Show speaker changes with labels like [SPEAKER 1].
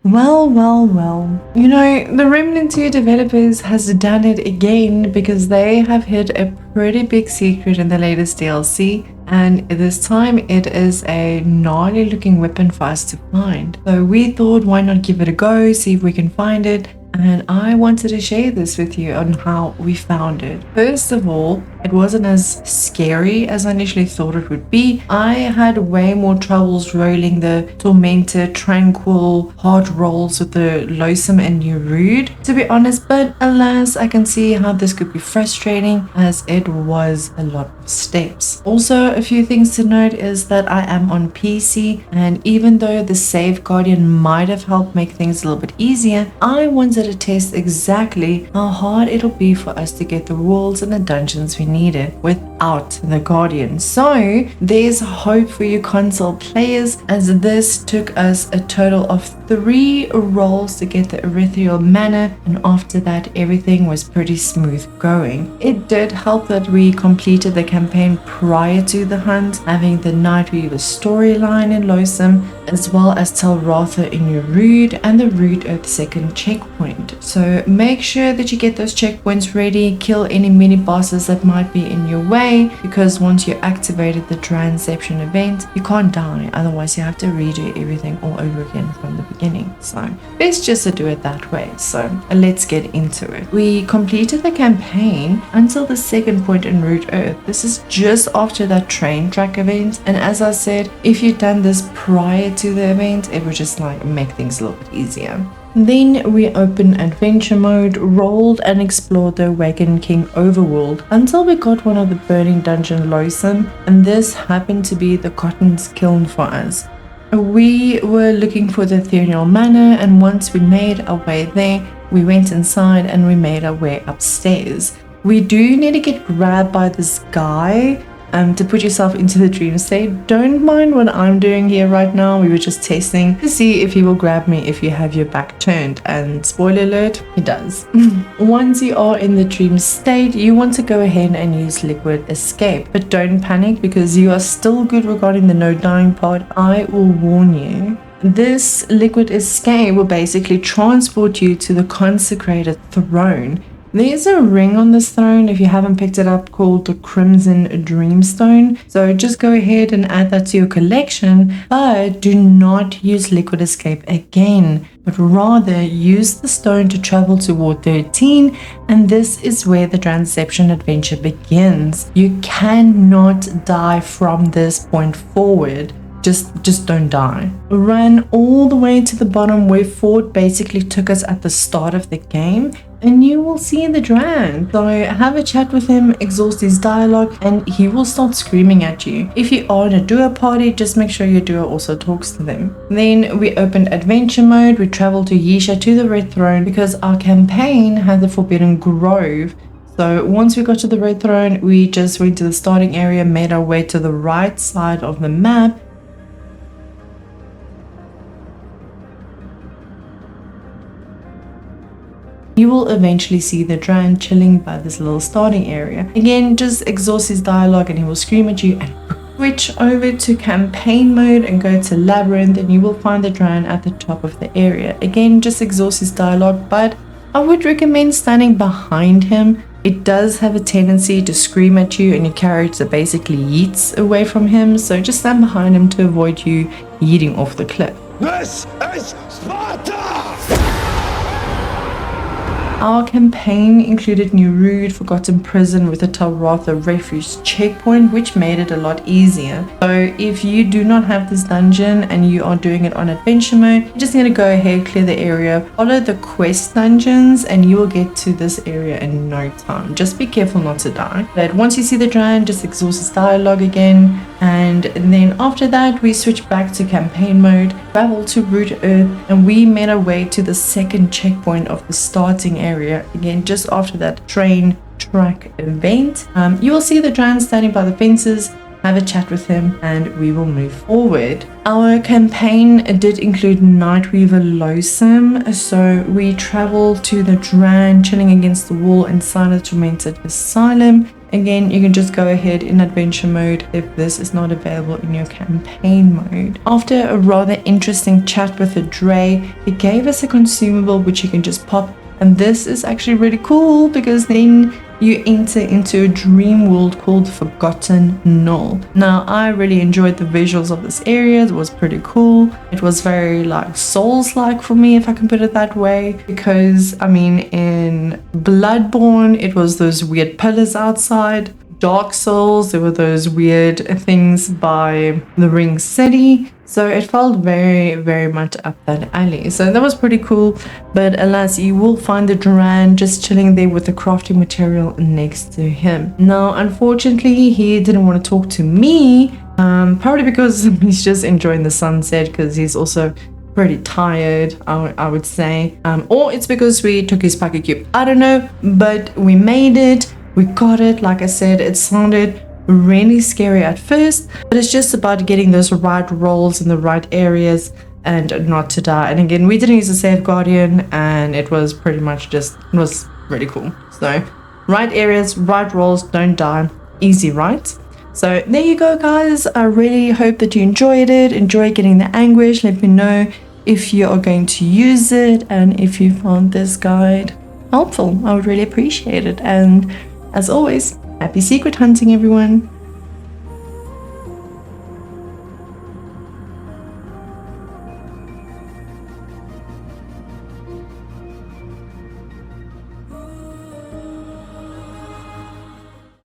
[SPEAKER 1] Well. You know, the Remnant 2 developers has done it again because they have hid a pretty big secret in the latest DLC, and this time it is a gnarly looking weapon for us to find. So we thought, why not give it a go, see if we can find it, and I wanted to share this with you on how we found it. First of all, it wasn't as scary as I initially thought it would be. I had way more troubles rolling the tormented, tranquil, hard rolls with the Losomn and N'Erud, to be honest, but alas, I can see how this could be frustrating as it was a lot of steps. Also, a few things to note is that I am on PC, and even though the Save Guardian might have helped make things a little bit easier, I wanted to test exactly how hard it'll be for us to get the walls and the dungeons we needed without the Guardian. So there's hope for you console players, as this took us a total of 3 rolls to get the Ethereal Manor, and after that everything was pretty smooth going. It did help that we completed the campaign prior to the hunt, having the Nightweaver storyline in Losomn, as well as Tal Ratha in N'Erud and the Root Earth second checkpoint. So make sure that you get those checkpoints ready, kill any mini bosses that might be in your way, because once you activated the Tranception event, you can't die, otherwise you have to redo everything all over again from the beginning. So best just to do it that way. So let's get into it. We completed the campaign until the second point in Root Earth. This is just after that train track event, and as I said, if you'd done this prior to the event, it would just like make things a little bit easier. Then we opened adventure mode, rolled and explored the Wagon King overworld until we got one of the burning dungeon Losomn, and this happened to be the Cotton's Kiln for us. We were looking for the Ethereal Manor, and once we made our way there, we went inside and we made our way upstairs. We do need to get grabbed by this guy to put yourself into the dream state. Don't mind what I'm doing here right now. We were just testing to see if he will grab me if you have your back turned, and spoiler alert, he does. Once you are in the dream state, you want to go ahead and use liquid escape, but don't panic because you are still good regarding the no dying part. I will warn you. This liquid escape will basically transport you to the Consecrated Throne. There's a ring on this throne, if you haven't picked it up, called the Crimson Dreamstone. So just go ahead and add that to your collection, but do not use Liquid Escape again, but rather use the stone to travel to Ward 13, and this is where the Tranception adventure begins. You cannot die from this point forward. Just don't die. Ran all the way to the bottom where Ford basically took us at the start of the game, and you will see the Dran. So have a chat with him, exhaust his dialogue, and he will start screaming at you. If you are in a duo party, just make sure your duo also talks to them. Then we opened adventure mode. We traveled to Yaesha to the Red Throne because our campaign had the Forbidden Grove. So once we got to the Red Throne, we just went to the starting area, made our way to the right side of the map. You will eventually see the Dran chilling by this little starting area. Again, just exhaust his dialogue and he will scream at you, and switch over to campaign mode and go to Labyrinth, and you will find the Dran at the top of the area. Again, just exhaust his dialogue, but I would recommend standing behind him. It does have a tendency to scream at you and your character basically yeets away from him, so just stand behind him to avoid you yeeting off the cliff.
[SPEAKER 2] This is Sparta!
[SPEAKER 1] Our campaign included N'Erud Forgotten Prison with a Tal Ratha Refuge checkpoint, which made it a lot easier. So if you do not have this dungeon and you are doing it on adventure mode, you just need to go ahead, clear the area, follow the quest dungeons, and you will get to this area in no time. Just be careful not to die. But once you see the Dran, just exhaust his dialogue again, and then after that we switch back to campaign mode, travel to Root Earth, and we made our way to the second checkpoint of the starting area. Again, just after that train track event. You will see the Dran standing by the fences. Have a chat with him and we will move forward. Our campaign did include Nightweaver Losomn, so we traveled to the Dran chilling against the wall inside the Tormented Asylum. Again, you can just go ahead in adventure mode if this is not available in your campaign mode. After a rather interesting chat with the Dre, he gave us a consumable which you can just pop, and this is actually really cool because then you enter into a dream world called Forgotten Knoll. Now, I really enjoyed the visuals of this area. It was pretty cool. It was very like Souls-like for me, if I can put it that way, because I mean, in Bloodborne, it was those weird pillars outside. Dark Souls, there were those weird things by the Ring City. So it felt very, very much up that alley. So that was pretty cool. But alas, you will find the Dran just chilling there with the crafting material next to him. Now, unfortunately, he didn't want to talk to me. Probably because he's just enjoying the sunset, because he's also pretty tired, I would say. Or it's because we took his pocket cube. I don't know, but we made it. We got it. Like I said, it sounded really scary at first, but it's just about getting those right rolls in the right areas and not to die. And again, we didn't use a Save Guardian, and it was pretty much just, it was really cool. So right areas, right rolls, don't die. Easy, right? So there you go, guys. I really hope that you enjoyed it. Enjoy getting the Anguish. Let me know if you are going to use it and if you found this guide helpful. I would really appreciate it. And as always, happy secret hunting, everyone.